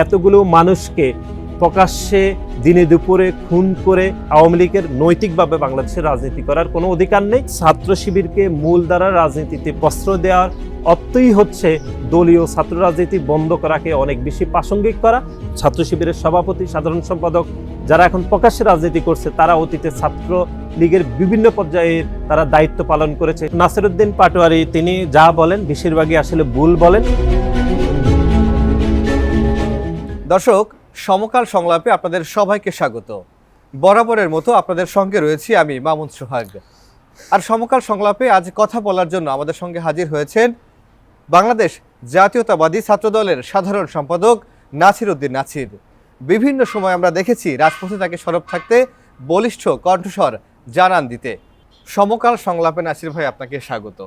এতগুলো মানুষকে প্রকাশ্যে দিনে দুপুরে খুন করে আওয়ামী লীগের নৈতিকভাবে বাংলাদেশের রাজনীতি করার কোনো অধিকার নেই। ছাত্র শিবিরকে মূলধারার রাজনীতিতে প্রশ্রয় দেওয়ার অর্থই হচ্ছে দলীয় ছাত্র রাজনীতি বন্ধ করাকে অনেক বেশি প্রাসঙ্গিক করা। ছাত্র শিবিরের সভাপতি, সাধারণ সম্পাদক যারা এখন প্রকাশ্যে রাজনীতি করছে, তারা অতীতে ছাত্র লীগের বিভিন্ন পর্যায়ে তারা দায়িত্ব পালন করেছে। নাসিরউদ্দিন পাটোয়ারি তিনি যা বলেন বেশিরভাগই আসলে ভুল বলেন। দর্শক, সমকাল সংলাপে আপনাদের সবাইকে স্বাগত। বরাবরের মতো আপনাদের সঙ্গে রয়েছি আমি মামুন সোহাগ। আর সমকাল সংলাপে আজ কথা বলার জন্য আমাদের সঙ্গে হাজির হয়েছেন বাংলাদেশ জাতীয়তাবাদী ছাত্রদলের সাধারণ সম্পাদক নাসিরউদ্দিন নাছির। বিভিন্ন সময় আমরা দেখেছি রাজপথে তাকে সরব থাকতে, বলিষ্ঠ কণ্ঠস্বর জানান দিতে। সমকাল সংলাপে নাছির ভাই, আপনাকে স্বাগত।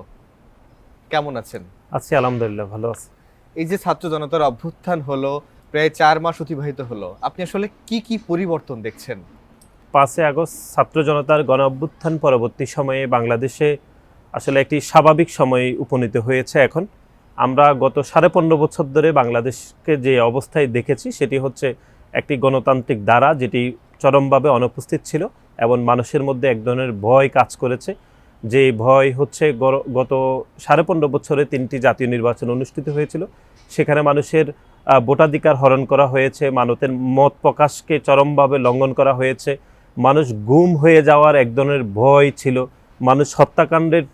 কেমন আছেন? আছি আলহামদুলিল্লাহ, ভালো আছি। এই যে ছাত্র জনতার অভ্যুত্থান হলো, প্রায় 4 মাস অতিবাহিত হলো, আপনি আসলে কি কি পরিবর্তন দেখছেন? 5 আগস্ট ছাত্র জনতার গণ অভ্যুত্থান পরবর্তী সময়ে বাংলাদেশে আসলে একটি স্বাভাবিক সময় উপনীত হয়েছে। এখন আমরা গত 15.5 বছর ধরে বাংলাদেশকে যে অবস্থায় দেখেছি সেটি হচ্ছে একটি গণতান্ত্রিক ধারা যেটি চরমভাবে অনুপস্থিত ছিল এবং মানুষের মধ্যে এক ধরনের ভয় কাজ করেছে। যে ভয় হচ্ছে গত 15.5 বছরে 3টি জাতীয় নির্বাচন অনুষ্ঠিত হয়েছিল, সেখানে মানুষের ভোটাধিকার হরণ করা হয়েছে, মানুষের মত প্রকাশকে চরমভাবে লঙ্ঘন করা হয়েছে, মানুষ গুম হয়ে যাওয়ার এক ধরনের ভয় ছিল, মানুষ হত্যাকাণ্ডের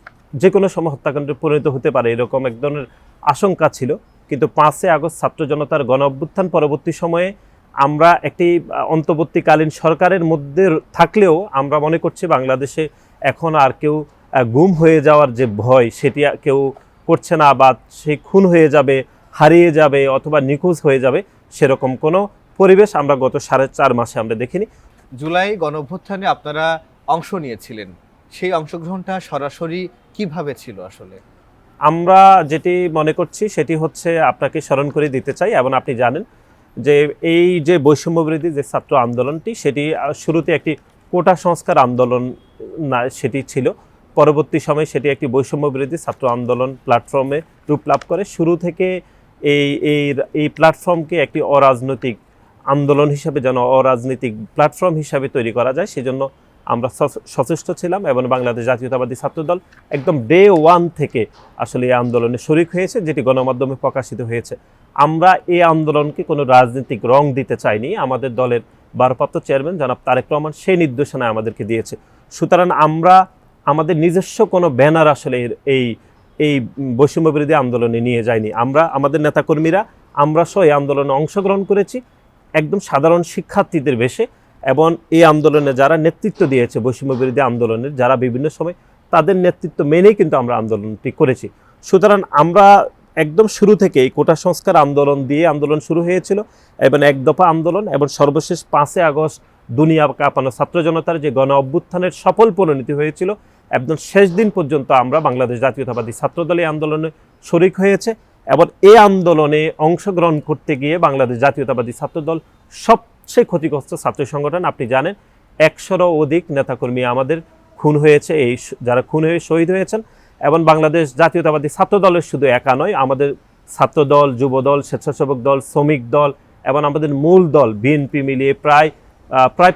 যে কোনো সময় হত্যাকাণ্ডে পরিণত হতে পারে এরকম এক ধরনের আশঙ্কা ছিল। কিন্তু 5 আগস্ট ছাত্র জনতার গণ অভ্যুত্থান পরবর্তী সময়ে আমরা একটি অন্তর্বর্তীকালীন সরকারের মধ্যে থাকলেও আমরা মনে করছি বাংলাদেশে এখন আর কেউ গুম হয়ে যাওয়ার যে ভয় সেটি কেউ করছে না, বা সেই খুন হয়ে যাবে, হারিয়ে যাবে অথবা নিখোঁজ হয়ে যাবে সেরকম কোনো পরিবেশ আমরা গত 4.5 মাসে আমরা দেখিনি। জুলাই গণঅভ্যুত্থানে আপনারা অংশ নিয়েছিলেন, সেই অংশগ্রহণটা সরাসরি কিভাবে ছিল? আসলে আমরা যেটি মনে করছি সেটি হচ্ছে আপনাকে স্মরণ করে দিতে চাই, এবং আপনি জানেন যে এই যে বৈষম্যবিরোধী যে ছাত্র আন্দোলনটি সেটি শুরুতে একটি কোটা সংস্কার আন্দোলন না, সেটি ছিল। পরবর্তী সময়ে সেটি একটি বৈষম্যবিরোধী ছাত্র আন্দোলন প্ল্যাটফর্মে রূপ লাভ করে। শুরু থেকে এই প্ল্যাটফর্মকে একটি অরাজনৈতিক আন্দোলন হিসাবে, যেন অরাজনৈতিক প্ল্যাটফর্ম হিসাবে তৈরি করা যায় সেজন্য আমরা সচেষ্ট ছিলাম, এবং বাংলাদেশ জাতীয়তাবাদী ছাত্রদল একদম ডে 1 থেকে আসলে এই আন্দোলনে শরিক হয়েছে, যেটি গণমাধ্যমে প্রকাশিত হয়েছে। আমরা এই আন্দোলনকে কোনো রাজনৈতিক রং দিতে চাইনি। আমাদের দলের ভারপ্রাপ্ত চেয়ারম্যান জনাব তারেক রহমান সেই নির্দেশনা আমাদেরকে দিয়েছে। সুতরাং আমরা আমাদের নিজস্ব কোনো ব্যানার আসলে এই বৈষম্যবিরোধী আন্দোলনে নিয়ে যায়নি। আমরা আমাদের নেতাকর্মীরা আমরা সহ এই আন্দোলনে অংশগ্রহণ করেছি একদম সাধারণ শিক্ষার্থীদের বেশে, এবং এই আন্দোলনে যারা নেতৃত্ব দিয়েছে বৈষম্যবিরোধী আন্দোলনের, যারা বিভিন্ন সময় তাদের নেতৃত্ব মেনেই কিন্তু আমরা আন্দোলনটি করেছি। সুতরাং আমরা একদম শুরু থেকে এই কোটা সংস্কার আন্দোলন দিয়ে আন্দোলন শুরু হয়েছিল, এবং এক দফা আন্দোলন, এবং সর্বশেষ 5 আগস্ট দুনিয়া কাঁপানো ছাত্র জনতার যে গণ অভ্যুত্থানের সফল পরিণতি হয়েছিল, একদম শেষ দিন পর্যন্ত আমরা বাংলাদেশ জাতীয়তাবাদী ছাত্রদল এই আন্দোলনে শরিক হয়েছে। এবং এই আন্দোলনে অংশগ্রহণ করতে গিয়ে বাংলাদেশ জাতীয়তাবাদী ছাত্রদল সবচেয়ে ক্ষতিগ্রস্ত ছাত্র সংগঠন। আপনি জানেন 100-রও অধিক নেতাকর্মী আমাদের খুন হয়েছে, এই যারা খুন হয়ে শহীদ হয়েছেন। এবং বাংলাদেশ জাতীয়তাবাদী ছাত্রদলের শুধু একা নয়, আমাদের ছাত্রদল, যুবদল, স্বেচ্ছাসেবক দল, শ্রমিক দল এবং আমাদের মূল দল বিএনপি মিলিয়ে প্রায়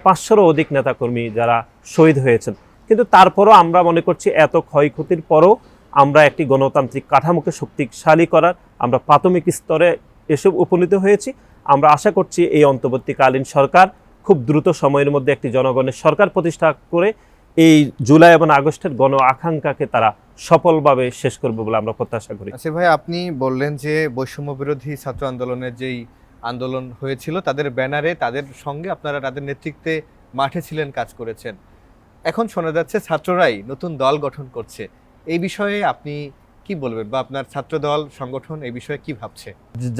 500-রও অধিক নেতাকর্মী যারা শহীদ হয়েছেন। কিন্তু তারপরও আমরা মনে করছি এত ক্ষয়ক্ষতির পরও আমরা একটি গণতান্ত্রিক কাঠামোকে শক্তিশালী করার আমরা প্রাথমিক স্তরে এসব উপনীত হয়েছি। আমরা আশা করছি এই অন্তর্বর্তীকালীন সরকার খুব দ্রুত সময়ের মধ্যে একটি জনগণের সরকার প্রতিষ্ঠা করে এই জুলাই এবং আগস্টের গণ আকাঙ্ক্ষাকে তারা সফলভাবে শেষ করবে বলে আমরা প্রত্যাশা করি। আচ্ছা ভাই, আপনি বললেন যে বৈষম্য বিরোধী ছাত্র আন্দোলনের যেই আন্দোলন হয়েছিল তাদের ব্যানারে, তাদের সঙ্গে আপনারা তাদের নেতৃত্বে মাঠে ছিলেন, কাজ করেছেন। এখন শোনা যাচ্ছে ছাত্ররাই নতুন দল গঠন করছে, এই বিষয়ে আপনি কি বলবেন, বা আপনার ছাত্র দল সংগঠন এই বিষয়ে কি ভাবছে?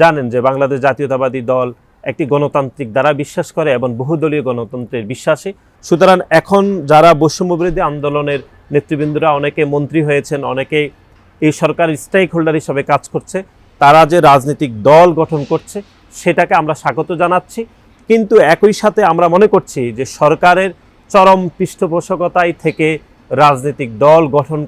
জানেন যে বাংলাদেশ জাতীয়তাবাদী দল একটি গণতান্ত্রিক দ্বারা বিশ্বাস করে এবং বহুদলীয় গণতন্ত্রের বিশ্বাসী। সুতরাং এখন যারা বৈষম্যবিরোধী আন্দোলনের নেতৃবৃন্দরা অনেকে মন্ত্রী হয়েছেন, অনেকে এই সরকারের স্টেক হোল্ডার হিসাবে কাজ করছে, তারা যে রাজনৈতিক দল গঠন করছে সেটাকে আমরা স্বাগত জানাচ্ছি। কিন্তু একই সাথে আমরা মনে করছি যে সরকারের চরম পৃষ্ঠপোষকতায় থেকে রাজনৈতিক দল গঠন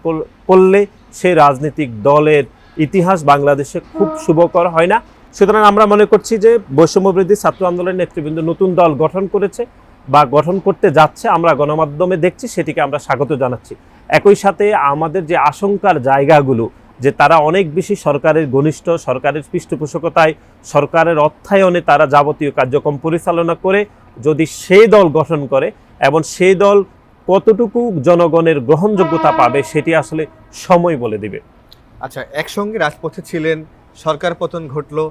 করলে সেই রাজনৈতিক দলের ইতিহাস বাংলাদেশে খুব শুভকর হয় না। সুতরাং আমরা মনে করছি যে বৈষম্যবিরোধী ছাত্র আন্দোলনের নেতৃবৃন্দ নতুন দল গঠন করেছে বা গঠন করতে যাচ্ছে, আমরা গণমাধ্যমে দেখছি, সেটিকে আমরা স্বাগত জানাচ্ছি। একই সাথে আমাদের যে আশঙ্কার জায়গাগুলো, যে তারা অনেক বেশি সরকারের ঘনিষ্ঠ, সরকারের পৃষ্ঠপোষকতায়, সরকারের অর্থায়নে তারা যাবতীয় কার্যক্রম পরিচালনা করে যদি সেই দল গঠন করে এবং সেই দল কতটুকু জনগণের গ্রহণযোগ্যতা পাবে সেটি আসলে সময় বলে দিবে। আচ্ছা, একসঙ্গে রাজপথে ছিলেন, সরকার পতন ঘটলো,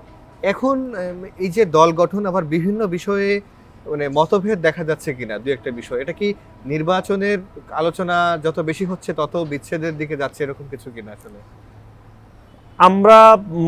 এখন এই যে দল গঠন আবার বিভিন্ন বিষয়ে মানে মতভেদ দেখা যাচ্ছে কিনা, দু একটা বিষয়, এটা কি নির্বাচনের আলোচনা যত বেশি হচ্ছে তত বিচ্ছেদের দিকে যাচ্ছে, এরকম কিছু কিনা আসলে? আমরা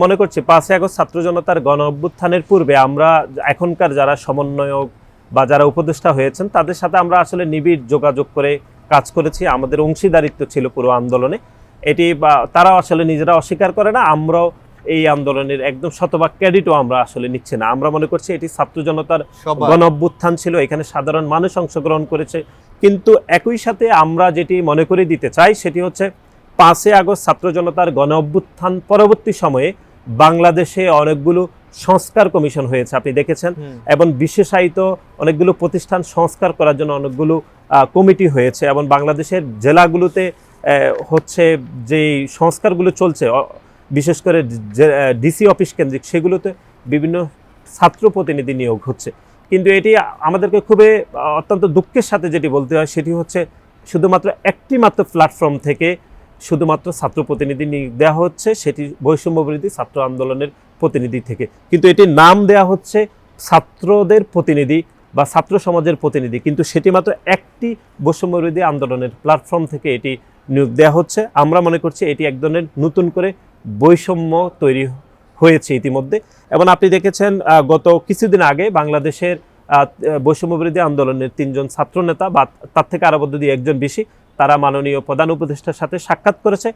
মনে করছি 5ই আগস্ট ছাত্র জনতার গণ অভ্যুত্থানের পূর্বে আমরা এখনকার যারা সমন্বয়ক বা যারা উপদেষ্টা হয়েছেন তাদের সাথে আমরা আসলে নিবিড় যোগাযোগ করে কাজ করেছি। আমাদের অংশীদারিত্ব ছিল পুরো আন্দোলনে। এটি বা তারা আসলে নিজেরা অস্বীকার করে না, আমরাও এই আন্দোলনের একদম শতভাগ ক্রেডিটও আমরা আসলে নিচ্ছি না। আমরা মনে করছি এটি ছাত্র জনতার গণ অভ্যুত্থান ছিল, এখানে সাধারণ মানুষ অংশগ্রহণ করেছে। কিন্তু একই সাথে আমরা যেটি মনে করে দিতে চাই সেটি হচ্ছে 5ই আগস্ট ছাত্র জনতার গণ অভ্যুত্থান পরবর্তী সময়ে বাংলাদেশে অনেকগুলো সংস্কার কমিশন হয়েছে, আপনি দেখেছেন, এবং বিশেষায়িত অনেকগুলো প্রতিষ্ঠান সংস্কার করার জন্য অনেকগুলো কমিটি হয়েছে, এবং বাংলাদেশের জেলাগুলোতে হচ্ছে যে সংস্কারগুলো চলছে, বিশেষ করে ডিসি অফিস কেন্দ্রিক, সেগুলোতে বিভিন্ন ছাত্র প্রতিনিধি নিয়োগ হচ্ছে। কিন্তু এটি আমাদেরকে খুবই অত্যন্ত দুঃখের সাথে যেটি বলতে হয় সেটি হচ্ছে শুধুমাত্র একটি মাত্র প্ল্যাটফর্ম থেকে শুধুমাত্র ছাত্র প্রতিনিধি নিয়োগ দেওয়া হচ্ছে, সেটি বৈষম্যবিরোধী ছাত্র আন্দোলনের প্রতিনিধি থেকে। কিন্তু এটির নাম দেওয়া হচ্ছে ছাত্রদের প্রতিনিধি বা ছাত্র সমাজের প্রতিনিধি, কিন্তু সেটি মাত্র একটি বৈষম্যবিরোধী আন্দোলনের প্ল্যাটফর্ম থেকে এটি নিয়োগ দেওয়া হচ্ছে। আমরা মনে করছি এটি এক ধরনের নতুন করে বৈষম্য তৈরি হয়েছে ইতিমধ্যে। এবং আপনি দেখেছেন গত কিছুদিন আগে বাংলাদেশের বৈষম্যবিরোধী আন্দোলনের 3 জন ছাত্র নেতা বা তার থেকে আরও দিয়ে একজন বেশি, তারা মাননীয় প্রধান উপদেষ্টার সাথে সাক্ষাৎ করেছে।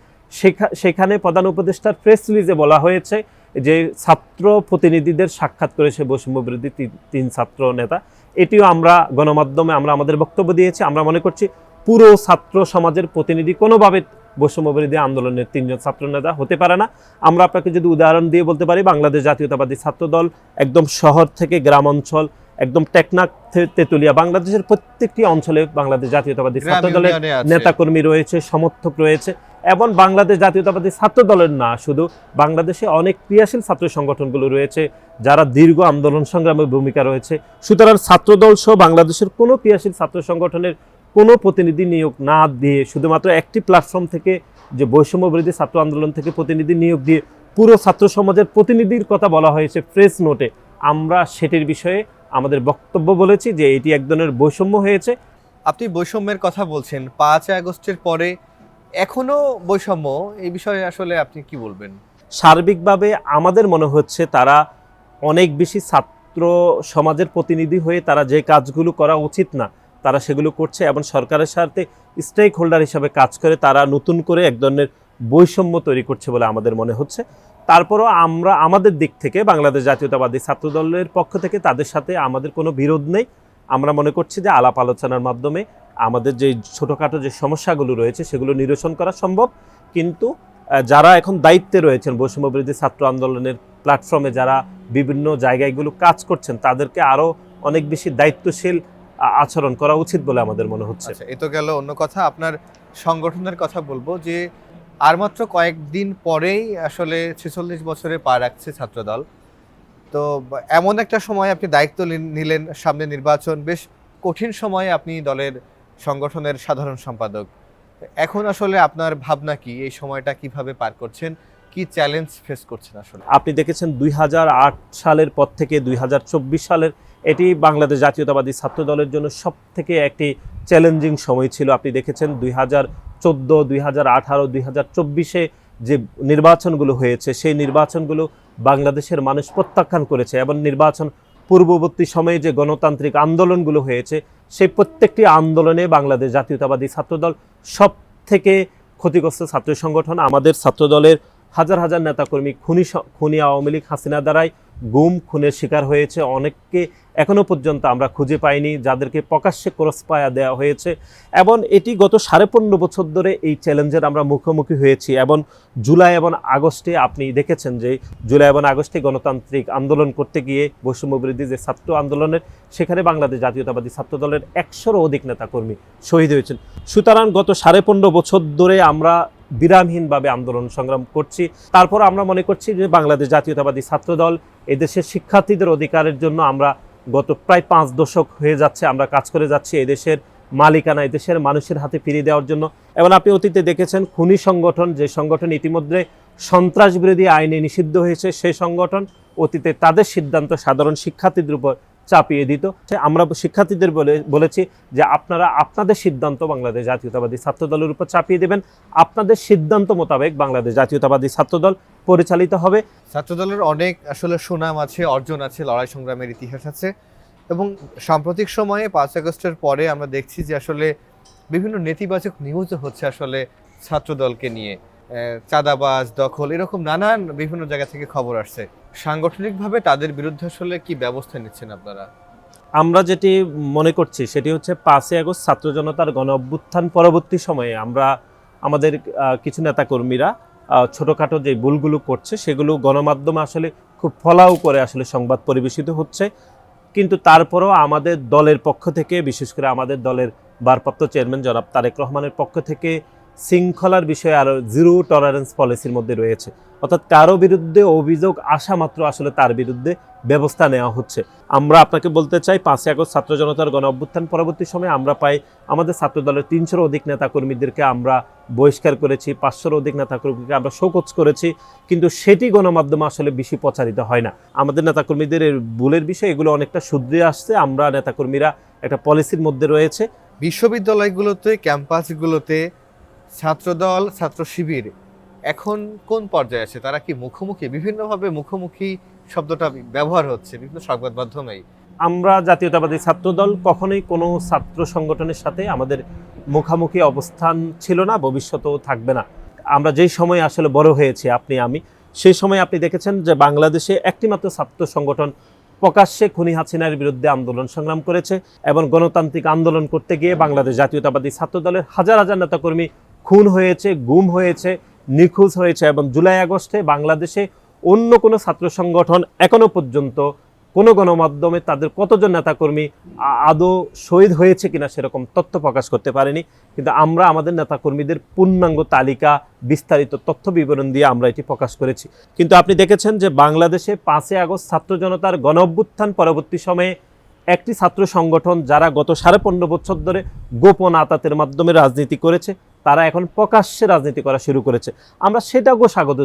সেখানে প্রধান উপদেষ্টার প্রেস রিলিজে বলা হয়েছে যে ছাত্র প্রতিনিধিদের সাক্ষাৎ করেছে বৈষম্যবিরোধী 3 ছাত্র নেতা। এটিও আমরা গণমাধ্যমে আমরা আমাদের বক্তব্য দিয়েছি। আমরা মনে করছি পুরো ছাত্র সমাজের প্রতিনিধি কোনোভাবে বৈষম্যবিরোধী আন্দোলনের 3 জন ছাত্র নেতা হতে পারে না। আমরা আপনাকে যদি উদাহরণ দিয়ে বলতে পারি, বাংলাদেশ জাতীয়তাবাদী ছাত্র দল একদম শহর থেকে গ্রাম অঞ্চল, একদম টেকনাফ তেতুলিয়া, বাংলাদেশের প্রত্যেকটি অঞ্চলে বাংলাদেশ জাতীয়তাবাদী ছাত্র দলের নেতাকর্মী রয়েছে, সমর্থক রয়েছে। এবং বাংলাদেশ জাতীয়তাবাদী ছাত্র দলের না, শুধু বাংলাদেশে অনেক ক্রিয়াশীল ছাত্র সংগঠনগুলো রয়েছে যারা দীর্ঘ আন্দোলন সংগ্রামের ভূমিকা রয়েছে। সুতরাং ছাত্রদল সহ বাংলাদেশের কোনো ক্রিয়াশীল ছাত্র সংগঠনের কোনো প্রতিনিধি নিয়োগ না দিয়ে শুধুমাত্র একটি প্ল্যাটফর্ম থেকে, যে বৈষম্যবিরোধী ছাত্র আন্দোলন থেকে প্রতিনিধি নিয়োগ দিয়ে পুরো ছাত্র সমাজের প্রতিনিধির কথা বলা হয়েছে প্রেস নোটে, আমরা সেটির বিষয়ে আমাদের বক্তব্য বলেছি যে এটি এক ধরনের বৈষম্য হয়েছে। আপনি বৈষম্যের কথা বলছেন, 5 আগস্টের পরে এখনো বৈষম্য, এই বিষয়ে আসলে আপনি কি বলবেন? সার্বিকভাবে আমাদের মনে হচ্ছে তারা অনেক বেশি ছাত্র সমাজের প্রতিনিধি হয়ে তারা যে কাজগুলো করা উচিত না তারা সেগুলো করছে, এবং সরকারের সাথে স্টেক হোল্ডার হিসাবে কাজ করে তারা নতুন করে এক ধরনের বৈষম্য তৈরি করছে বলে আমাদের মনে হচ্ছে। তারপরও আমরা আমাদের দিক থেকে বাংলাদেশ জাতীয়তাবাদী ছাত্র দলের পক্ষ থেকে তাদের সাথে আমাদের কোনো বিরোধ নেই। আমরা মনে করছি যে আলাপ আলোচনার মাধ্যমে আমাদের যে ছোটোখাটো যে সমস্যাগুলো রয়েছে সেগুলো নিরসন করা সম্ভব। কিন্তু যারা এখন দায়িত্বে রয়েছেন বৈষম্যবিরোধী ছাত্র আন্দোলনের প্ল্যাটফর্মে, যারা বিভিন্ন জায়গায়গুলো কাজ করছেন, তাদেরকে আরও অনেক বেশি দায়িত্বশীল আচরণ করা উচিত বলে আমাদের মনে হচ্ছে। এ তো গেল অন্য কথা, আপনার সংগঠনের কথা বলবো যে আর মাত্র কয়েকদিন পরেই আসলে 46 বছরে পা রাখছে ছাত্রদল। তো এমন একটা সময় আপনি দায়িত্ব নিলেন, সামনে নির্বাচন, বেশ কঠিন সময়ে আপনি দলের সংগঠনের সাধারণ সম্পাদক। এখন আসলে আপনার ভাবনা কি, এই সময়টা কিভাবে পার করছেন, কি চ্যালেঞ্জ ফেস করছেন? আসলে আপনি দেখেছেন 2008 সালের পর থেকে 2024 সালের এটি বাংলাদেশ জাতীয়তাবাদী ছাত্র দলের জন্য সব থেকে একটি চ্যালেঞ্জিং সময় ছিল। আপনি দেখেছেন 2014, 2018, 2024-এ যে নির্বাচনগুলো হয়েছে সেই নির্বাচনগুলো বাংলাদেশের মানুষ প্রত্যাখ্যান করেছে, এবং নির্বাচন পূর্ববর্তী সময়ে যে গণতান্ত্রিক আন্দোলনগুলো হয়েছে সেই প্রত্যেকটি আন্দোলনে বাংলাদেশ জাতীয়তাবাদী ছাত্রদল সব থেকে ক্ষতিগ্রস্ত ছাত্র সংগঠন। আমাদের ছাত্রদলের হাজার হাজার নেতাকর্মী খুনি আওয়ামী লীগ হাসিনা দ্বারাই গুম খুনের শিকার হয়েছে, অনেককে এখনো পর্যন্ত আমরা খুঁজে পাইনি, যাদেরকে প্রকাশ্যে ক্রস ফায়ার দেওয়া হয়েছে। এবং এটি গত 15.5 বছর ধরে এই চ্যালেঞ্জের আমরা মুখোমুখি হয়েছি। এবং জুলাই এবং আগস্টে আপনি দেখেছেন যে জুলাই এবং আগস্টে গণতান্ত্রিক আন্দোলন করতে গিয়ে বৈষম্যবিরোধী যে ছাত্র আন্দোলনের, সেখানে বাংলাদেশ জাতীয়তাবাদী ছাত্র দলের 100-এরও অধিক নেতাকর্মী শহীদ হয়েছেন। সুতরাং গত 15.5 বছর ধরে আমরা বিরামহীনভাবে আন্দোলন সংগ্রাম করছি। তারপর আমরা মনে করছি যে বাংলাদেশ জাতীয়তাবাদী ছাত্রদল এদেশের শিক্ষার্থীদের অধিকারের জন্য আমরা গত প্রায় 5 দশক হয়ে যাচ্ছে আমরা কাজ করে যাচ্ছি এদেশের মালিকানা এদেশের মানুষের হাতে ফিরিয়ে দেওয়ার জন্য। এবং আপনি অতীতে দেখেছেন খুনি সংগঠন, যে সংগঠন ইতিমধ্যে সন্ত্রাস বিরোধী আইনে নিষিদ্ধ হয়েছে, সেই সংগঠন অতীতে তাদের সিদ্ধান্ত সাধারণ শিক্ষার্থীদের উপর চাপিয়ে দিত। আমরা শিক্ষার্থীদের বলেছি যে আপনারা আপনাদের সিদ্ধান্ত বাংলাদেশ জাতীয়তাবাদী ছাত্রদলের উপর চাপিয়ে দেবেন, আপনাদের সিদ্ধান্ত মোতাবেক বাংলাদেশ জাতীয়তাবাদী ছাত্রদল পরিচালিত হবে। ছাত্রদলের অনেক আসলে সুনাম আছে, অর্জন আছে, লড়াই সংগ্রামের ইতিহাস আছে। এবং সাম্প্রতিক সময়ে 5 আগস্টের পরে আমরা দেখছি যে আসলে বিভিন্ন নেতিবাচক নিউজও হচ্ছে আসলে ছাত্রদলকে নিয়ে, চাঁদাবাজ, দখল, এরকম নানান বিভিন্ন জায়গা থেকে খবর আসছে। সাংগঠনিকভাবে তাদের বিরুদ্ধে আসলে কি ব্যবস্থা নিচ্ছেন আপনারা? আমরা যেটি মনে করছি সেটি হচ্ছে 5 আগস্ট ছাত্র জনতার গণ অভ্যুত্থান পরবর্তী সময়ে আমরা আমাদের কিছু নেতাকর্মীরা ছোটোখাটো যে ভুলগুলো করছে সেগুলো গণমাধ্যমে আসলে খুব ফলাও করে আসলে সংবাদ পরিবেশিত হচ্ছে। কিন্তু তারপরও আমাদের দলের পক্ষ থেকে, বিশেষ করে আমাদের দলের ভারপ্রাপ্ত চেয়ারম্যান জনাব তারেক রহমানের পক্ষ থেকে শৃঙ্খলার বিষয়ে আরও জিরো টলারেন্স পলিসির মধ্যে রয়েছে। অর্থাৎ কারো বিরুদ্ধে অভিযোগ আসা মাত্র আসলে তার বিরুদ্ধে ব্যবস্থা নেওয়া হচ্ছে। আমরা আপনাকে বলতে চাই 5 আগস্ট ছাত্র জনতার গণ অভ্যুত্থান পরবর্তী সময়ে আমরা পাই আমাদের ছাত্রদলের 300-এর অধিক নেতাকর্মীদেরকে আমরা বহিষ্কার করেছি, 500-এর অধিক নেতাকর্মীকে আমরা শোকজ করেছি, কিন্তু সেটি গণমাধ্যমে আসলে বেশি প্রচারিত হয় না। আমাদের নেতাকর্মীদের ভুলের বিষয় এগুলো অনেকটা শুধরে আসছে। আমরা নেতাকর্মীরা একটা পলিসির মধ্যে রয়েছে। বিশ্ববিদ্যালয়গুলোতে, ক্যাম্পাসগুলোতে ছাত্রদল, ছাত্র শিবির এখন কোন পর্যায়ে আছে? তারা কি মুখোমুখি, বিভিন্নভাবে মুখোমুখি শব্দটা ব্যবহার হচ্ছে বিভিন্ন সংবাদ মাধ্যমেই। আমরা জাতীয়তাবাদী ছাত্রদল কখনোই কোনো ছাত্র সংগঠনের সাথে আমাদের মুখামুখি অবস্থান ছিল না, ভবিষ্যতেও থাকবে না। আমরা যেই সময় আসলে বড় হয়েছি আপনি আমি, সেই সময় আপনি দেখেছেন যে বাংলাদেশে একটিমাত্র ছাত্র সংগঠন প্রকাশ্যে খুনি হাসিনার বিরুদ্ধে আন্দোলন সংগ্রাম করেছে এবং গণতান্ত্রিক আন্দোলন করতে গিয়ে বাংলাদেশ জাতীয়তাবাদী ছাত্রদলের হাজার হাজার নেতাকর্মী খুন হয়েছে, গুম হয়েছে, নিখোঁজ হয়েছে। এবং জুলাই আগস্টে বাংলাদেশে অন্য কোনো ছাত্র সংগঠন এখনো পর্যন্ত কোনো গণমাধ্যমে তাদের কতজন নেতাকর্মী আদৌ শহীদ হয়েছে কিনা সেরকম তথ্য প্রকাশ করতে পারেনি। কিন্তু আমরা আমাদের নেতাকর্মীদের পূর্ণাঙ্গ তালিকা, বিস্তারিত তথ্য বিবরণ দিয়ে আমরা এটি প্রকাশ করেছি। কিন্তু আপনি দেখেছেন যে বাংলাদেশে 5 আগস্ট ছাত্র জনতার গণ অভ্যুত্থান পরবর্তী সময়ে একটি ছাত্র সংগঠন যারা গত 15.5 বছর ধরে গোপন আতাতের মাধ্যমে রাজনীতি করেছে, তারা এখন প্রকাশ্যে রাজনীতি করা শুরু করেছে। আমরা সেটাকেও স্বাগত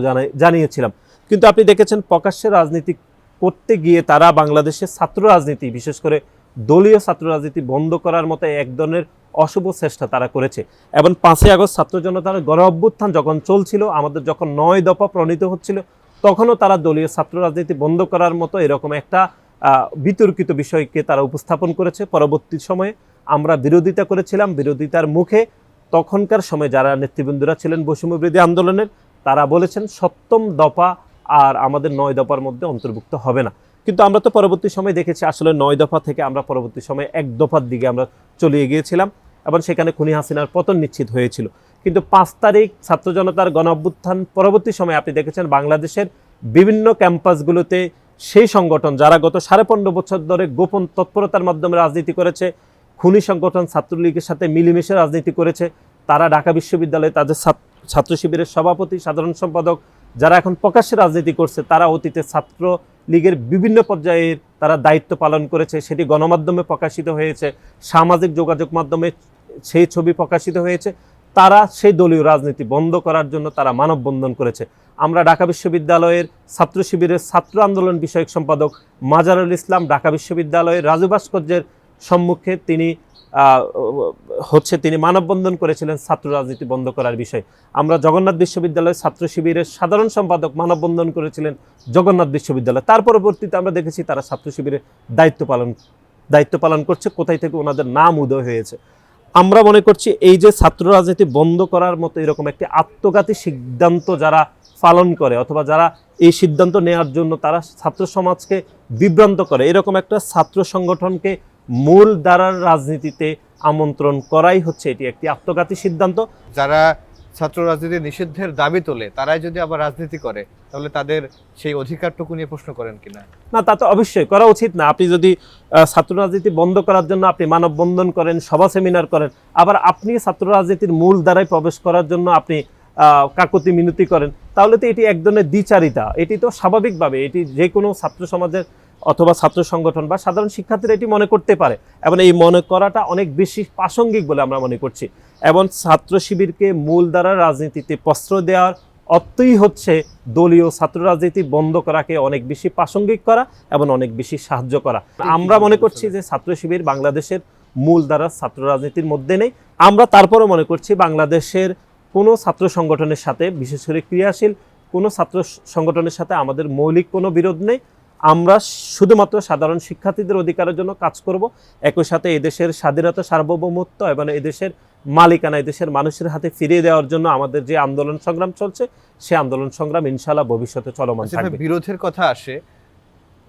জানিয়েছিলাম। কিন্তু আপনি দেখেছেন প্রকাশ্যে রাজনীতি করতে গিয়ে তারা বাংলাদেশের ছাত্র রাজনীতি, বিশেষ করে দলীয় ছাত্র রাজনীতি বন্ধ করার মতো এক ধরনের অশুভ চেষ্টা তারা করেছে। এবং 5 আগস্ট ছাত্র জনতার গণ অভ্যুত্থান যখন চলছিল, আমাদের যখন 9 দফা প্রণীত হচ্ছিল, তখনও তারা দলীয় ছাত্র রাজনীতি বন্ধ করার মতো এরকম একটা বিতর্কিত বিষয়কে তারা উপস্থাপন করেছে। পরবর্তী সময়ে আমরা বিরোধিতা করেছিলাম। বিরোধিতার মুখে তখনকার সময় যারা নেতৃবৃন্দরা ছিলেন বৈষম্যবিরোধী আন্দোলনের, তারা বলেছেন 7ম দফা আর আমাদের 9 দফার মধ্যে অন্তর্ভুক্ত হবে না। কিন্তু আমরা তো পরবর্তী সময় দেখেছি আসলে 9 দফা থেকে আমরা পরবর্তী সময়ে 1 দফার দিকে আমরা চলে গিয়েছিলাম এবং সেখানে খুনি হাসিনার পতন নিশ্চিত হয়েছিল। কিন্তু 5 তারিখ ছাত্র জনতার গণ অভ্যুত্থান পরবর্তী সময়ে আপনি দেখেছেন বাংলাদেশের বিভিন্ন ক্যাম্পাসগুলোতে সেই সংগঠন যারা গত 15.5 বছর ধরে গোপন তৎপরতার মাধ্যমে রাজনীতি করেছে, খুনি সংগঠন ছাত্রলীগের সাথে মিলেমিশে রাজনীতি করেছে, তারা ঢাকা বিশ্ববিদ্যালয়ে তাদের ছাত্র শিবিরের সভাপতি, সাধারণ সম্পাদক যারা এখন প্রকাশ্যে রাজনীতি করছে, তারা অতীতে ছাত্র লীগের বিভিন্ন পর্যায়ের তারা দায়িত্ব পালন করেছে। সেটি গণমাধ্যমে প্রকাশিত হয়েছে, সামাজিক যোগাযোগ মাধ্যমে সেই ছবি প্রকাশিত হয়েছে। তারা সেই দলীয় রাজনীতি বন্ধ করার জন্য তারা মানববন্ধন করেছে। আমরা ঢাকা বিশ্ববিদ্যালয়ের ছাত্র শিবিরের ছাত্র আন্দোলন বিষয়ক সম্পাদক মাজারুল ইসলাম ঢাকা বিশ্ববিদ্যালয়ের রাজু ভাস্কর্যের সম্মুখে তিনি মানববন্ধন করেছিলেন ছাত্র রাজনীতি বন্ধ করার বিষয়ে। আমরা জগন্নাথ বিশ্ববিদ্যালয়ের ছাত্র শিবিরের সাধারণ সম্পাদক মানববন্ধন করেছিলেন জগন্নাথ বিশ্ববিদ্যালয়। তার পরবর্তীতে আমরা দেখেছি তারা ছাত্র শিবিরের দায়িত্ব পালন করছে, কোথায় থেকে ওনাদের নাম উদয় হয়েছে। আমরা মনে করছি এই যে ছাত্র রাজনীতি বন্ধ করার মতো এরকম একটি আত্মঘাতী সিদ্ধান্ত যারা পালন করে অথবা যারা এই সিদ্ধান্ত নেওয়ার জন্য তারা ছাত্র সমাজকে বিভ্রান্ত করে, এরকম একটা ছাত্র সংগঠনকে মূল ধারার রাজনীতিতে আমন্ত্রণ করাই হচ্ছে এটি একটি আত্মঘাতী সিদ্ধান্ত। যারা ছাত্র রাজনীতি নিষিদ্ধের দাবি তোলে তারাই যদি আবার রাজনীতি করে তাহলে তাদের সেই অধিকারটুকু নিয়ে প্রশ্ন করেন কিনা? না, তা তো অবশ্যই করা উচিত না। আপনি যদি ছাত্র রাজনীতি বন্ধ করার জন্য আপনি মানববন্ধন করেন, সভা সেমিনার করেন, আবার আপনি ছাত্র রাজনীতির মূল ধারায় প্রবেশ করার জন্য আপনি কাকুতি মিনতি করেন, তাহলে তো এটি এক ধরনের দ্বিচারিতা। এটি তো স্বাভাবিকভাবে এটি যে কোনো ছাত্র সমাজের অথবা ছাত্র সংগঠন বা সাধারণ শিক্ষার্থীরা এটি মনে করতে পারে, এবং এই মনে করাটা অনেক বেশি প্রাসঙ্গিক বলে আমরা মনে করছি। এবং ছাত্র শিবিরকে মূলধারার রাজনীতিতে প্রশ্রয় দেওয়ার অর্থই হচ্ছে দলীয় ছাত্র রাজনীতি বন্ধ করাকে অনেক বেশি প্রাসঙ্গিক করা এবং অনেক বেশি সাহায্য করা। আমরা মনে করছি যে ছাত্র শিবির বাংলাদেশের মূলধারার ছাত্র রাজনীতির মধ্যে নেই। আমরা তারপরে মনে করছি বাংলাদেশের কোনো ছাত্র সংগঠনের সাথে, বিশেষ করে ক্রিয়াশীল কোনো ছাত্র সংগঠনের সাথে আমাদের মৌলিক কোনো বিরোধ নেই। আমরা শুধুমাত্র সাধারণ শিক্ষার্থীদের অধিকারের জন্য কাজ করব, একই সাথে এদেশের স্বাধীনতা, সার্বভৌমত্ব এবং এদেশের মালিকানা এদেশের মানুষের হাতে ফিরিয়ে দেওয়ার জন্য আমাদের যে আন্দোলন সংগ্রাম চলছে, সে আন্দোলন সংগ্রাম ইনশাআল্লাহ ভবিষ্যতে চলমান থাকবে। বিরোধের কথা আসে,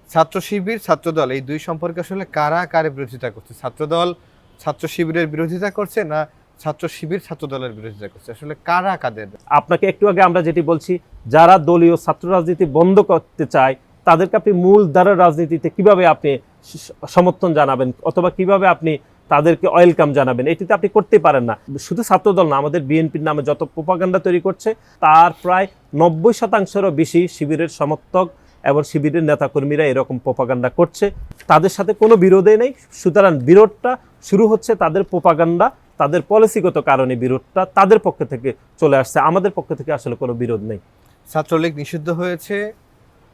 ছাত্র শিবির ছাত্রদল এই দুই সম্পর্কে আসলে কারা কারে বিরোধিতা করছে? ছাত্রদল ছাত্র শিবিরের বিরোধিতা করছে না ছাত্র শিবির ছাত্রদলের বিরোধিতা করছে? আসলে কারা কাদের? আপনাকে একটু আগে আমরা যেটি বলছি, যারা দলীয় ছাত্র রাজনীতি বন্ধ করতে চায় তাদেরকে আপনি মূল ধারার রাজনীতিতে কিভাবে আপনি সমর্থন জানাবেন অথবা কিভাবে আপনি তাদেরকে ওয়েলকাম জানাবেন, এটিতে আপনি করতে পারেন না। শুধু ছাত্রদল না, আমাদের বিএনপির নামে যত প্রোপাগান্ডা তৈরি করছে তার প্রায় 90%-এরও বেশি শিবিরের সমর্থক এবং শিবিরের নেতাকর্মীরা এরকম প্রোপাগান্ডা করছে। তাদের সাথে কোনো বিরোধই নেই, সুতরাং বিরোধটা শুরু হচ্ছে তাদের প্রোপাগান্ডা, তাদের পলিসিগত কারণে বিরোধটা তাদের পক্ষ থেকে চলে আসছে, আমাদের পক্ষ থেকে আসলে কোনো বিরোধ নেই। ছাত্রলীগ নিষিদ্ধ হয়েছে,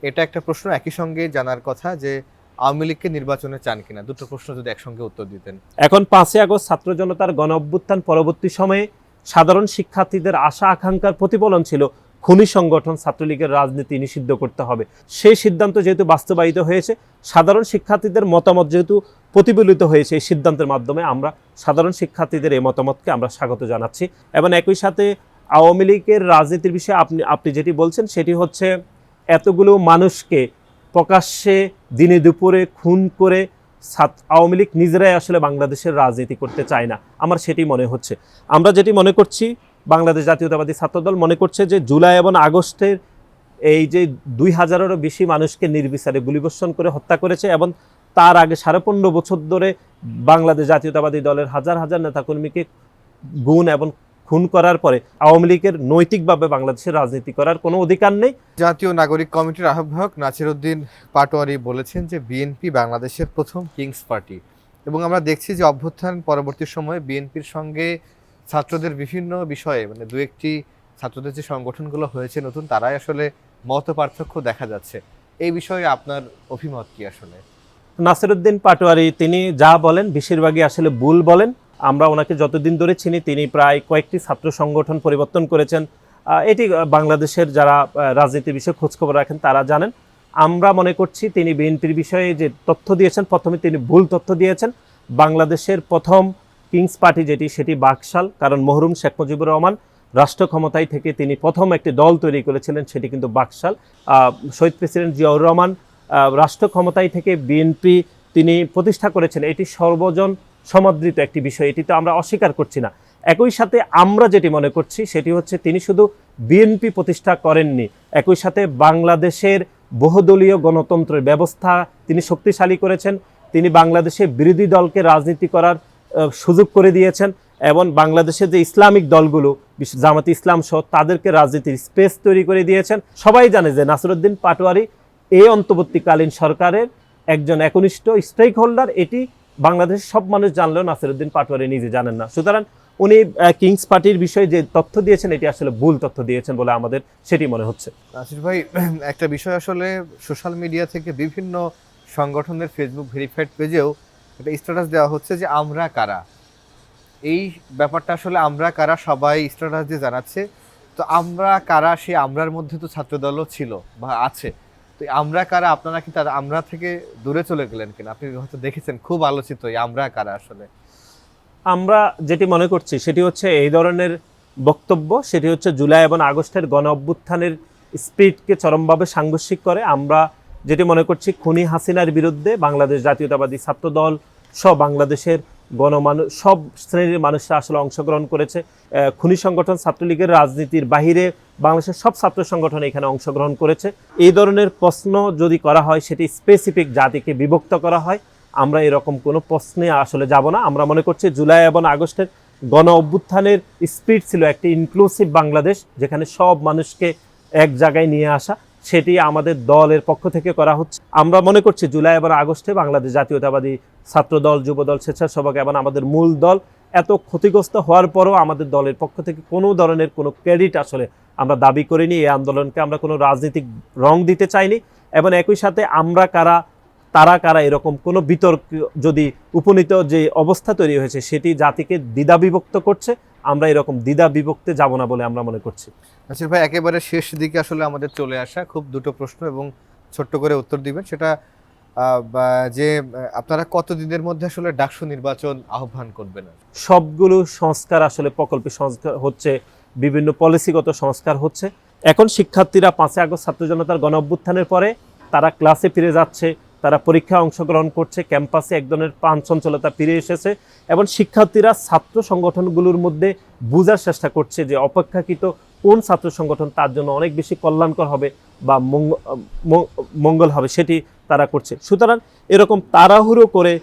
এটা একটা প্রশ্ন। একই সঙ্গে জানার কথা যে আওয়ামী লীগকে নির্বাচনে চান কিনা? দুটো প্রশ্ন যদি একসঙ্গে উত্তর দিতেন। এখন 5ই আগস্ট ছাত্র জনতার গণ অভ্যুত্থান পরবর্তী সময়ে সাধারণ শিক্ষার্থীদের আশা আকাঙ্ক্ষার প্রতিফলন ছিল খুনি সংগঠন ছাত্রলীগের রাজনীতি নিষিদ্ধ করতে হবে। সেই সিদ্ধান্ত যেহেতু বাস্তবায়িত হয়েছে, সাধারণ শিক্ষার্থীদের মতামত যেহেতু প্রতিফলিত হয়েছে এই সিদ্ধান্তের মাধ্যমে, আমরা সাধারণ শিক্ষার্থীদের এই মতামতকে আমরা স্বাগত জানাচ্ছি। এবং একই সাথে আওয়ামী লীগের রাজনীতির বিষয়ে আপনি যেটি বলছেন সেটি হচ্ছে এতগুলো মানুষকে প্রকাশ্যে দিনে দুপুরে খুন করে আওয়ামী লীগ নিজেরাই আসলে বাংলাদেশের রাজনীতি করতে চায় না, আমার সেটি মনে হচ্ছে। আমরা যেটি মনে করছি, বাংলাদেশ জাতীয়তাবাদী ছাত্রদল মনে করছে যে জুলাই এবং আগস্টের এই যে 2000-এরও বেশি মানুষকে নির্বিচারে গুলিবর্ষণ করে হত্যা করেছে এবং তার আগে 15.5 বছর ধরে বাংলাদেশ জাতীয়তাবাদী দলের হাজার হাজার নেতাকর্মীকে গুণ এবং খুন করার পরে আওয়ামী লীগের নৈতিকভাবে বাংলাদেশের রাজনীতি করার কোনো অধিকার নেই। জাতীয় নাগরিক কমিটির আহ্বায়ক নাছিরউদ্দিন পাটোয়ারি বলেছেন যে বিএনপি বাংলাদেশের প্রথম কিংস পার্টি, এবং আমরা দেখছি যে অভ্যুত্থান পরবর্তী সময়ে বিএনপির সঙ্গে ছাত্রদের বিভিন্ন বিষয়ে, মানে দু একটি ছাত্রদের যে সংগঠনগুলো হয়েছে নতুন, তারাই আসলে মত পার্থক্য দেখা যাচ্ছে। এই বিষয়ে আপনার অভিমত কি? আসলে নাছিরউদ্দিন পাটোয়ারি তিনি যা বলেন বেশিরভাগই আসলে ভুল বলেন। আমরা ওনাকে যতদিন ধরে চিনি তিনি প্রায় কয়েকটি ছাত্র সংগঠন পরিবর্তন করেছেন, এটি বাংলাদেশের যারা রাজনীতির বিষয়ে খোঁজখবর রাখেন তারা জানেন। আমরা মনে করছি তিনি বিএনপির বিষয়ে যে তথ্য দিয়েছেন, প্রথমে তিনি ভুল তথ্য দিয়েছেন। বাংলাদেশের প্রথম কিংস পার্টি সেটি বাকশাল, কারণ মরহুম শেখ মুজিবুর রহমান রাষ্ট্র ক্ষমতায় থেকে তিনি প্রথম একটি দল তৈরি করেছিলেন, সেটি কিন্তু বাকশাল। শহীদ প্রেসিডেন্ট জিয়াউর রহমান রাষ্ট্র ক্ষমতায় থেকে বিএনপি তিনি প্রতিষ্ঠা করেছেন, এটি সর্বজন সমাদৃত একটি বিষয়, এটি তো আমরা অস্বীকার করছি না। একই সাথে আমরা যেটি মনে করছি সেটি হচ্ছে তিনি শুধু বিএনপি প্রতিষ্ঠা করেননি, একই সাথে বাংলাদেশের বহুদলীয় গণতন্ত্রের ব্যবস্থা তিনি শক্তিশালী করেছেন। তিনি বাংলাদেশে বিরোধী দলকে রাজনীতি করার সুযোগ করে দিয়েছেন এবং বাংলাদেশের যে ইসলামিক দলগুলো, জামাতে ইসলাম সহ তাদেরকে রাজনীতির স্পেস তৈরি করে দিয়েছেন। সবাই জানে যে নাছিরউদ্দিন পাটোয়ারি এই অন্তর্বর্তীকালীন সরকারের একজন একনিষ্ঠ স্টেক হোল্ডার, এটি বাংলাদেশের সব মানুষ জানলেও নাছিরউদ্দিন পাটোয়ারি নিজে জানেন না। সুতরাং উনি কিংস পার্টির বিষয়ে যে তথ্য দিয়েছেন এটি আসলে ভুল তথ্য দিয়েছেন বলে আমাদের সেটি মনে হচ্ছে। নাসির ভাই, একটা বিষয় আসলে সোশ্যাল মিডিয়া থেকে বিভিন্ন সংগঠনের ফেসবুক ভেরিফাইড পেজেও একটা স্ট্যাটাস দেওয়া হচ্ছে যে আমরা কারা। এই ব্যাপারটা আসলে আমরা কারা সবাই স্ট্যাটাস দিয়ে জানাচ্ছে, তো আমরা কারা, সেই আমরার মধ্যে তো ছাত্রদলও ছিল বা আছে, তো আমরা কারা, আপনারা কি তার আমরা থেকে দূরে চলে গেলেন কিনা? আপনি হয়তো দেখেছেন, খুব আলোচিত এই আমরা কারা। আসলে আমরা যেটি মনে করছি সেটি হচ্ছে এই ধরনের বক্তব্য, সেটি হচ্ছে জুলাই এবং আগস্টের গণ অভ্যুত্থানের স্পিরিটকে চরমভাবে সাংঘর্ষিক করে। আমরা যেটি মনে করছি, খুনি হাসিনার বিরুদ্ধে বাংলাদেশ জাতীয়তাবাদী ছাত্র দল সব বাংলাদেশের গণমানুষ, সব শ্রেণীর মানুষরা আসলে অংশগ্রহণ করেছে। খুনি সংগঠন ছাত্রলীগের রাজনীতির বাহিরে বাংলাদেশের সব ছাত্র সংগঠন এখানে অংশগ্রহণ করেছে। এই ধরনের প্রশ্ন যদি করা হয়, সেটি স্পেসিফিক জাতিকে বিভক্ত করা হয়, আমরা এরকম কোনো প্রশ্নে আসলে যাব না। আমরা মনে করছি জুলাই এবং আগস্টের গণ অভ্যুত্থানের স্পিরিট ছিল একটি ইনক্লুসিভ বাংলাদেশ, যেখানে সব মানুষকে এক জায়গায় নিয়ে আসা, সেটি আমাদের দলের পক্ষ থেকে করা হচ্ছে। আমরা মনে করছি জুলাই এবং আগস্টে বাংলাদেশ জাতীয়তাবাদী ছাত্র দল, যুবদল, স্বেচ্ছাসেবক এবং আমাদের মূল দল এত ক্ষতিগ্রস্ত হওয়ার পরও আমাদের দলের পক্ষ থেকে কোনো ধরনের কোনো ক্রেডিট আসলে আমরা দাবি করিনি। এই আন্দোলনকে আমরা কোনো রাজনৈতিক রং দিতে চাইনি, এবং একই সাথে আমরা কারা তারা কারা এরকম কোনো বিতর্ক যদি উপনীত যে অবস্থা তৈরি হয়েছে সেটি জাতিকে দ্বিধা বিভক্ত করছে, আমরা এরকম দ্বিধা বিভক্তে যাব না বলে আমরা মনে করছি। নাসির ভাই, একেবারে শেষ দিকে আসলে আমাদের চলে আসা, খুব দুটো প্রশ্ন এবং ছোট্ট করে উত্তর দিবেন। সেটা যে আপনারা কতদিনের মধ্যে আসলে ডাকসু নির্বাচন আহ্বান করবেন? সবগুলো সংস্কার আসলে প্রকল্পে সংস্কার হচ্ছে, বিভিন্ন পলিসিগত সংস্কার হচ্ছে। এখন শিক্ষার্থীরা 5 আগস্ট ছাত্র জনতার গণ অভ্যুত্থানের পরে তারা ক্লাসে ফিরে যাচ্ছে, তারা পরীক্ষায় অংশগ্রহণ করছে, ক্যাম্পাসে এক ধরনের প্রাণচঞ্চলতা ফিরে এসেছে, এবং শিক্ষার্থীরা ছাত্র সংগঠনগুলোর মধ্যে বোঝার চেষ্টা করছে যে অপেক্ষাকৃত কোন ছাত্র সংগঠন তার জন্য অনেক বেশি কল্যাণকর হবে বা মঙ্গল হবে, সেটি তারা করছে। সুতরাং এরকম তাড়াহুড়ো করে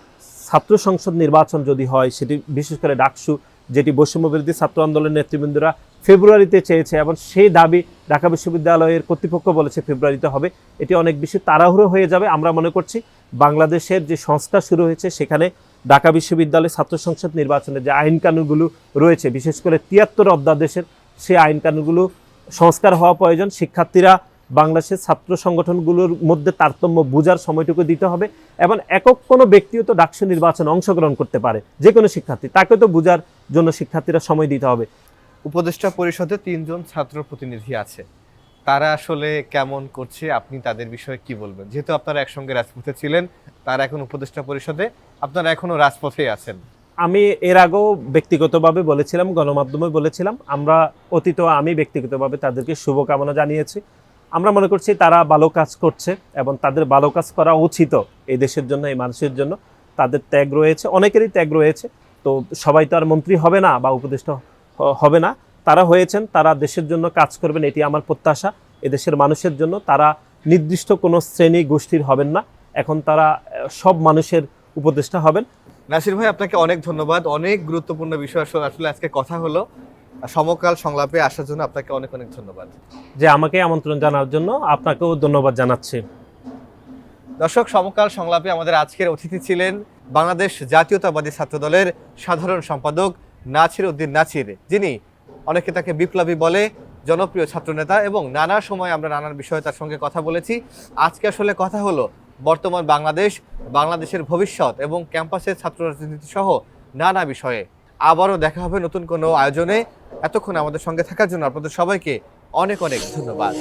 ছাত্র সংসদ নির্বাচন যদি হয়, সেটি বিশেষ করে ডাকসু, যেটি বৈষম্যবিরোধী ছাত্র আন্দোলনের নেতৃবৃন্দরা ফেব্রুয়ারিতে চেয়েছে এবং সেই দাবি ঢাকা বিশ্ববিদ্যালয়ের কর্তৃপক্ষ বলেছে ফেব্রুয়ারিতে হবে, এটি অনেক বেশি তাড়াহুড়ো হয়ে যাবে। আমরা মনে করছি বাংলাদেশের যে সংস্কার শুরু হয়েছে, সেখানে ঢাকা বিশ্ববিদ্যালয়ের ছাত্র সংসদ নির্বাচনের যে আইন কানুনগুলো রয়েছে, বিশেষ করে 73 অধ্যাদেশের সেই আইন কানুনগুলো সংস্কার হওয়া প্রয়োজন। শিক্ষার্থীরা বাংলাদেশের ছাত্র সংগঠনগুলোর মধ্যে তারতম্য বোঝার সময়টুকু দিতে হবে, এবং একক কোনো ব্যক্তিও তো ডাকসু নির্বাচনে অংশগ্রহণ করতে পারে, যে কোনো শিক্ষার্থী, তাকে তো বোঝার জন্য শিক্ষার্থীরা সময় দিতে হবে। উপদেষ্টা পরিষদে 3 জন ছাত্র প্রতিনিধি আছে, তারা আসলে কেমন করছে, আপনি তাদের বিষয়ে কি বলবেন? যেহেতু আপনারা একসঙ্গে রাজপথে ছিলেন, তারা এখন উপদেষ্টা পরিষদে, আপনারা এখনো রাজপথেই আছেন। আমি এর আগেও ব্যক্তিগতভাবে বলেছিলাম, গণমাধ্যমে বলেছিলাম, আমি ব্যক্তিগতভাবে তাদেরকে শুভকামনা জানিয়েছি। আমরা মনে করছি তারা ভালো কাজ করছে এবং তাদের ভালো কাজ করা উচিত এই দেশের জন্য, এই মানুষের জন্য। তাদের ত্যাগ রয়েছে, অনেকেরই ত্যাগ রয়েছে, তো সবাই তো আর মন্ত্রী হবে না বা উপদেষ্টা হবে না। তারা হয়েছেন, তারা দেশের জন্য কাজ করবেন, এটি আমার প্রত্যাশা। এদেশের মানুষের জন্য তারা নির্দিষ্ট কোনো শ্রেণী গোষ্ঠীর হবেন না, এখন তারা সব মানুষের উপদেষ্টা হবেন। নাসির ভাই, আপনাকে অনেক ধন্যবাদ, অনেক গুরুত্বপূর্ণ বিষয় আসলে আজকে কথা হলো। সমকাল সংলাপে আসার জন্য আপনাকে অনেক অনেক ধন্যবাদ। যে আমাকে আমন্ত্রণ জানার জন্য আপনাকেও ধন্যবাদ জানাচ্ছি। দর্শক, সমকাল সংলাপে আমাদের আজকের অতিথি ছিলেন বাংলাদেশ জাতীয়তাবাদী ছাত্র দলের সাধারণ সম্পাদক নাছির উদ্দিন নাছির, যিনি অনেকে তাকে বিপ্লবী বলে, জনপ্রিয় ছাত্রনেতা, এবং নানা সময় আমরা নানান বিষয়ে তার সঙ্গে কথা বলেছি। আজকে আসলে কথা হলো বর্তমান বাংলাদেশ, বাংলাদেশের ভবিষ্যৎ এবং ক্যাম্পাসের ছাত্র রাজনীতি সহ নানা বিষয়ে। আবারও দেখা হবে নতুন কোনো আয়োজনে। এতক্ষণ আমাদের সঙ্গে থাকার জন্য আপনাদের সবাইকে অনেক অনেক ধন্যবাদ।